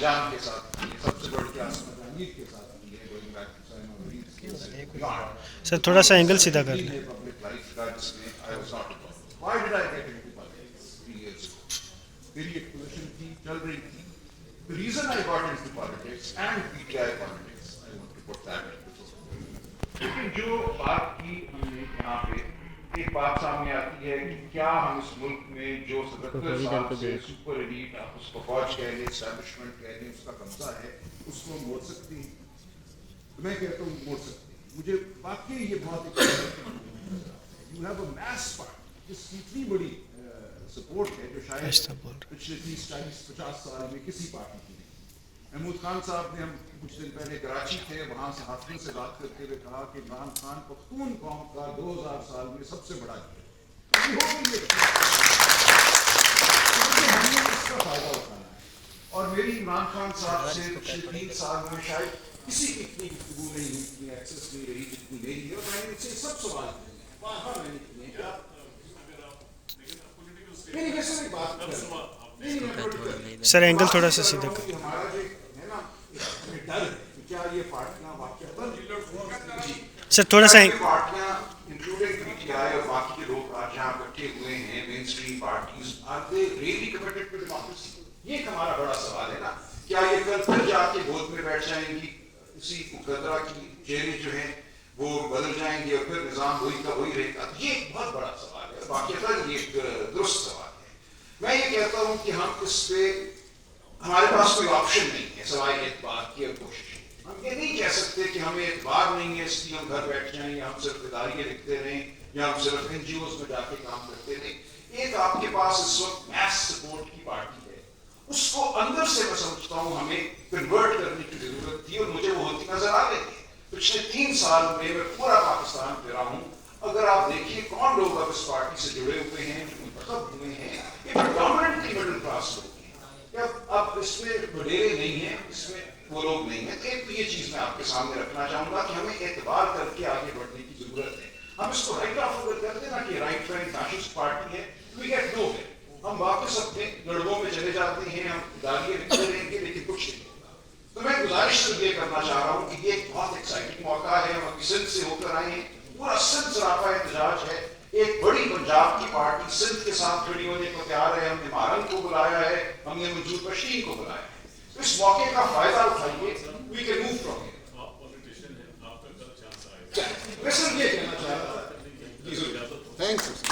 انجام کے ساتھ کی ہے, سب سے بڑی کلاس میں جہانگیر کے ساتھ کی ہے, گوئنگ بیک ٹو سر تھوڑا سا اینگل سیدھا کر لیں. پبلک لائف کا جس میں I was not involved. Why did I get into politics 3 years ago? میری ایک پوزیشن تھی, چل رہی تھی. The reason I got into politics and PTI politics, I want to put that in. لیکن جو بات کی ہم نے یہاں پہ, ایک بات سامنے آتی ہے کہ کیا ہم اس ملک میں جو 77 سال سے سپر ایلیٹ, آپ اس کو فوج کہہ لیں, اسٹیبلشمنٹ کہہ لیں, اس کا قبضہ ہے, اس کو موڑ سکتے ہیں. میں کہتا ہوں موڑ سکتے ہیں. مجھے واقعی یہ بہت you have a mass party جس کی اتنی بڑی سپورٹ ہے جو شاید پچھلے 30-40-50 سال میں کسی پارٹی کی نہیں. محمود خان صاحب نے, ہم کچھ دن پہلے کراچی تھے, وہاں سے صحافیوں سے بات کرتے ہوئے کہا کہ عمران خان پختون قوم کا 2000 سال میں سب سے بڑا ہم نے اس کا فائدہ اٹھانا ہے. اور میری عمران خان صاحب سے پچھلے 3 سال میں شاید کسی کی اتنی گفتگو نہیں ہوئی, اتنی ایکسیس نہیں رہی جتنی میری ہے. اور میں نے ان سے سب سوال کیے, وہاں میں نے کیے کہ سر اینگل تھوڑا سا سیدھا کر. ہمارا جو ہے نا ڈر ہے کہ کیا یہ پارٹیاں واقعہ سر تھوڑا سا پارٹیاں انکلوڈنگ پی ٹی آئی اور باقی کے لوگ آج یہاں اکٹھے ہوئے ہیں, mainstream parties, are they really committed to democracy? یہ ایک ہمارا بڑا سوال ہے نا. کیا یہ کل پھر جا کے گود میں بیٹھ جائیں گی, اسی مقدرہ کی چہرے جو ہیں وہ بدل جائیں گے اور پھر نظام وہی کا وہی رہے گا؟ یہ ایک بہت بڑا سوال ہے, باقاعدہ یہ ایک درست سوال ہے. میں یہ کہتا ہوں کہ ہم اس پہ, ہمارے پاس کوئی آپشن نہیں ہے سوائے اعتبار کی اور کوشش. ہم یہ نہیں کہہ سکتے کہ ہمیں اعتبار نہیں ہے اس لیے ہم گھر بیٹھ جائیں, یا ہم صرف اداریاں لکھتے رہیں, یا ہم صرف این جی اوز میں جا کے کام کرتے رہیں. ایک آپ کے پاس اس وقت میس سپورٹ کی پارٹی ہے, اس کو اندر سے میں سمجھتا ہوں ہمیں کنورٹ کرنے کی ضرورت تھی, اور مجھے وہ ہوتی نظر آ رہی ہے. پچھلے 3 سال میں میں پورا پاکستان پھرا ہوں, اگر آپ دیکھیے کون لوگ اب اس پارٹی سے جڑے ہوئے ہیں, جو منتخب ہوئے ہیں, یہ پریڈومیننٹلی مڈل کلاس لوگ ہیں. اب اس میں وڈیرے نہیں ہیں, اس میں وہ لوگ نہیں ہیں. ایک تو یہ چیز میں آپ کے سامنے رکھنا چاہوں گا کہ ہمیں اعتبار کر کے آگے بڑھنے کی ضرورت ہے. ہم اس کو رائٹ آف اگر کر دیں نا کہ رائٹ وینگ فیشسٹ پارٹی ہے, وی گیٹ نو ویئر. ہم واپس اپنے لڑکوں میں چلے جاتے ہیں, ہم گالیاں لکھتے رہیں گے لیکن کچھ نہیں ہوگا. تو میں گزارش تو یہ کرنا چاہ رہا ہوں کہ یہ ایک بہت ایکسائٹنگ موقع ہے. ہم ابھی سندھ سے ہو کر آئے ہیں, پورا سندھ سراپا احتجاج ہے. ایک بڑی پنجاب کی پارٹی سندھ کے ساتھ کھڑی ہونے کو تیار ہے. ہم نے مارنگ کو بلایا ہے, ہم نے منظور پشین کو بلایا ہے. اس موقع کا فائدہ اٹھائیے. We can move from here. میں صرف یہ کہنا چاہ رہا تھا. Thank you.